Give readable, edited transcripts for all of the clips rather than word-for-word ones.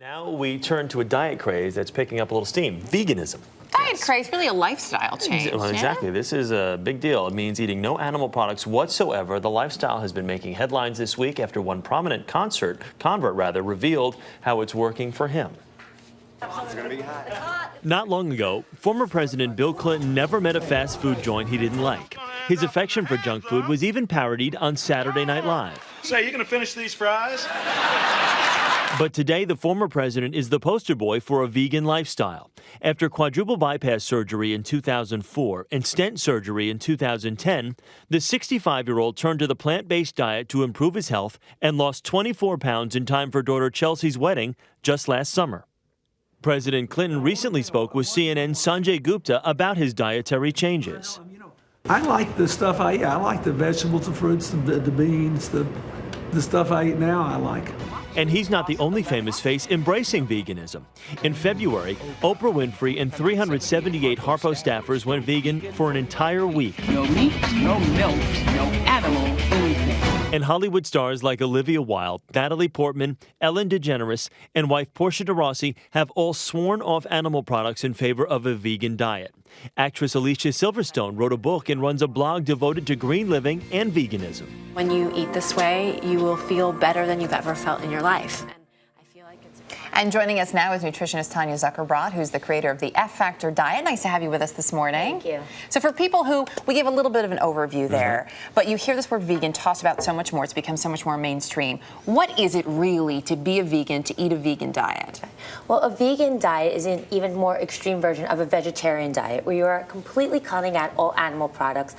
Now we turn to a diet craze that's picking up a little steam, veganism. Diet craze, really a lifestyle change. Well, exactly. Yeah? This is a big deal. It means eating no animal products whatsoever. The lifestyle has been making headlines this week after one prominent convert revealed how it's working for him. Not long ago, former President Bill Clinton never met a fast food joint he didn't like. His affection for junk food was even parodied on Saturday Night Live. Say, you gonna finish these fries? But today, the former president is the poster boy for a vegan lifestyle. After quadruple bypass surgery in 2004 and stent surgery in 2010, the 65-year-old turned to the plant-based diet to improve his health and lost 24 pounds in time for daughter Chelsea's wedding just last summer. President Clinton recently spoke with CNN's Sanjay Gupta about his dietary changes. I like the stuff I eat. I like the vegetables, the fruits, the beans, the stuff I eat now I like. And he's not the only famous face embracing veganism. In February, Oprah Winfrey and 378 Harpo staffers went vegan for an entire week. No meat, no milk, no animal anything. And Hollywood stars like Olivia Wilde, Natalie Portman, Ellen DeGeneres, and wife Portia de Rossi have all sworn off animal products in favor of a vegan diet. Actress Alicia Silverstone wrote a book and runs a blog devoted to green living and veganism. When you eat this way, you will feel better than you've ever felt in your life. And joining us now is nutritionist Tanya Zuckerbrot, who's the creator of the F Factor diet. Nice to have you with us this morning. Thank you. So for people who, we gave a little bit of an overview there, but you hear this word vegan tossed about so much more, it's become so much more mainstream. What is it really to be a vegan, to eat a vegan diet? Well, a vegan diet is an even more extreme version of a vegetarian diet, where you are completely cutting out all animal products.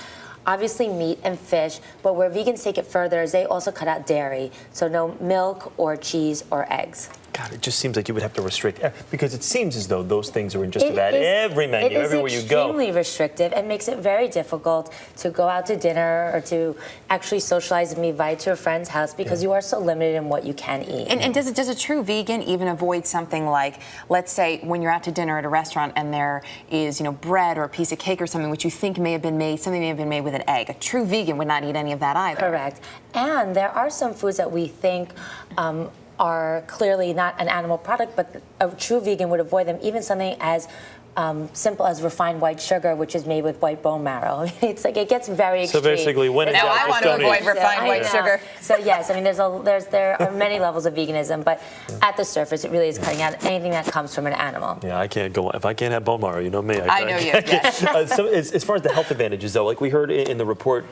Obviously meat and fish, but where vegans take it further is they also cut out dairy, so no milk or cheese or eggs. God, it just seems like you would have to restrict, because it seems as though those things are in just about every menu, everywhere you go. It is extremely restrictive and makes it very difficult to go out to dinner or to actually socialize and be invited to a friend's house because you are so limited in what you can eat. And does a true vegan even avoid something like, let's say, when you're out to dinner at a restaurant and there is, bread or a piece of cake or something which you think may have been made, something may have been made with an egg. A true vegan would not eat any of that either. Correct. And there are some foods that we think are clearly not an animal product, but a true vegan would avoid them. Even something as simple as refined white sugar, which is made with white bone marrow. I mean, it's like it gets very extreme. So basically, when now I want to avoid refined white sugar. So yes, I mean, there are many levels of veganism, but at the surface, it really is cutting out anything that comes from an animal. Yeah, I can't go if I can't have bone marrow. You know me. I know you. Yes. So as far as the health advantages, though, like we heard in the report,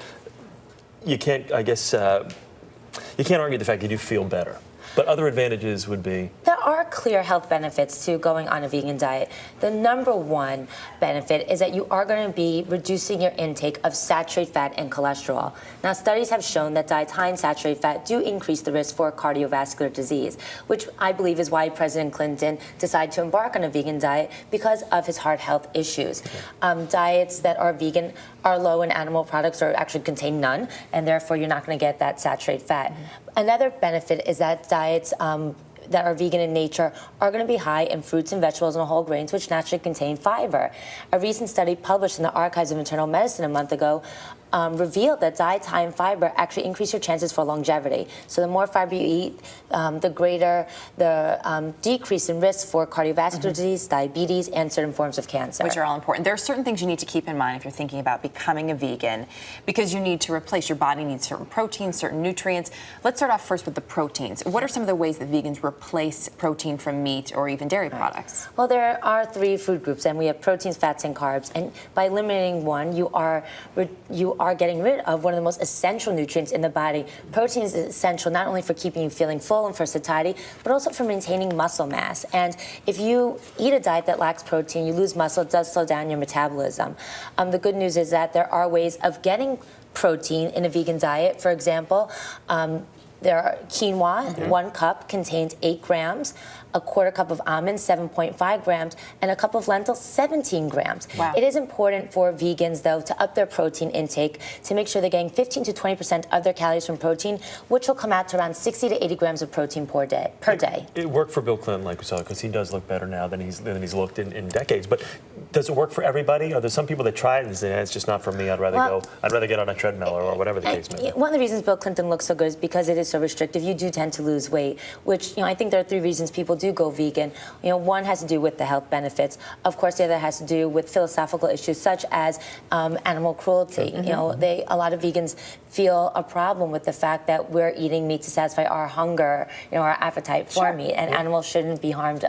you can't. I guess you can't argue the fact that you feel better. But other advantages would be? There are clear health benefits to going on a vegan diet. The number one benefit is that you are going to be reducing your intake of saturated fat and cholesterol. Now, studies have shown that diets high in saturated fat do increase the risk for cardiovascular disease, which I believe is why President Clinton decided to embark on a vegan diet because of his heart health issues. Diets that are vegan are low in animal products or actually contain none, and therefore you're not going to get that saturated fat. Another benefit is that diets that are vegan in nature are going to be high in fruits and vegetables and whole grains, which naturally contain fiber. A recent study published in the Archives of Internal Medicine a month ago revealed that diets high in fiber actually increase your chances for longevity. So the more fiber you eat, the greater the decrease in risk for cardiovascular disease, diabetes, and certain forms of cancer. Which are all important. There are certain things you need to keep in mind if you're thinking about becoming a vegan, because you need to replace, your body needs certain proteins, certain nutrients. Let's start off first with the proteins. What are some of the ways that vegans replace protein from meat or even dairy products? Well, there are three food groups, and we have proteins, fats, and carbs. And by eliminating one, you are getting rid of one of the most essential nutrients in the body. Protein is essential not only for keeping you feeling full and for satiety, but also for maintaining muscle mass. And if you eat a diet that lacks protein, you lose muscle, it does slow down your metabolism. The good news is that there are ways of getting protein in a vegan diet. For example, there are quinoa, 1 cup contains 8 grams, a quarter cup of almonds, 7.5 grams, and a cup of lentils, 17 grams. Wow. It is important for vegans, though, to up their protein intake to make sure they're getting 15 to 20% of their calories from protein, which will come out to around 60 to 80 grams of protein per day. It worked for Bill Clinton, like we saw, because he does look better now than he's looked in decades. But Does it work for everybody? Are there some people that try it and say, it's just not for me, I'd rather get on a treadmill or whatever the case may be? One of the reasons Bill Clinton looks so good is because it is so restrictive. You do tend to lose weight, which, I think there are 3 reasons people do go vegan. One has to do with the health benefits. Of course, the other has to do with philosophical issues such as animal cruelty. A lot of vegans feel a problem with the fact that we're eating meat to satisfy our hunger, our appetite for meat, and animals shouldn't be harmed,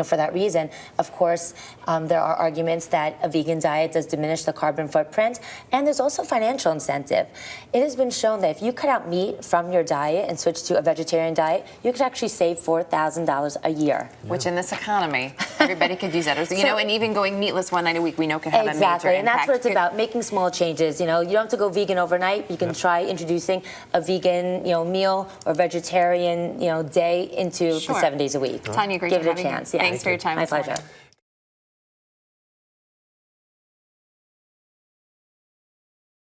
for that reason. Of course, there are arguments that a vegan diet does diminish the carbon footprint, and there's also financial incentive. It has been shown that if you cut out meat from your diet and switch to a vegetarian diet, you could actually save $4,000 a year. Which in this economy, everybody could use that. And even going meatless one night a week, we know can have a major impact. And that's what it's about, making small changes. You don't have to go vegan overnight. You can try introducing a vegan, meal or vegetarian, day into the 7 days a week. Tanya, great Give to it a have you. chance. Yeah. Thanks for your time. My this morning. pleasure.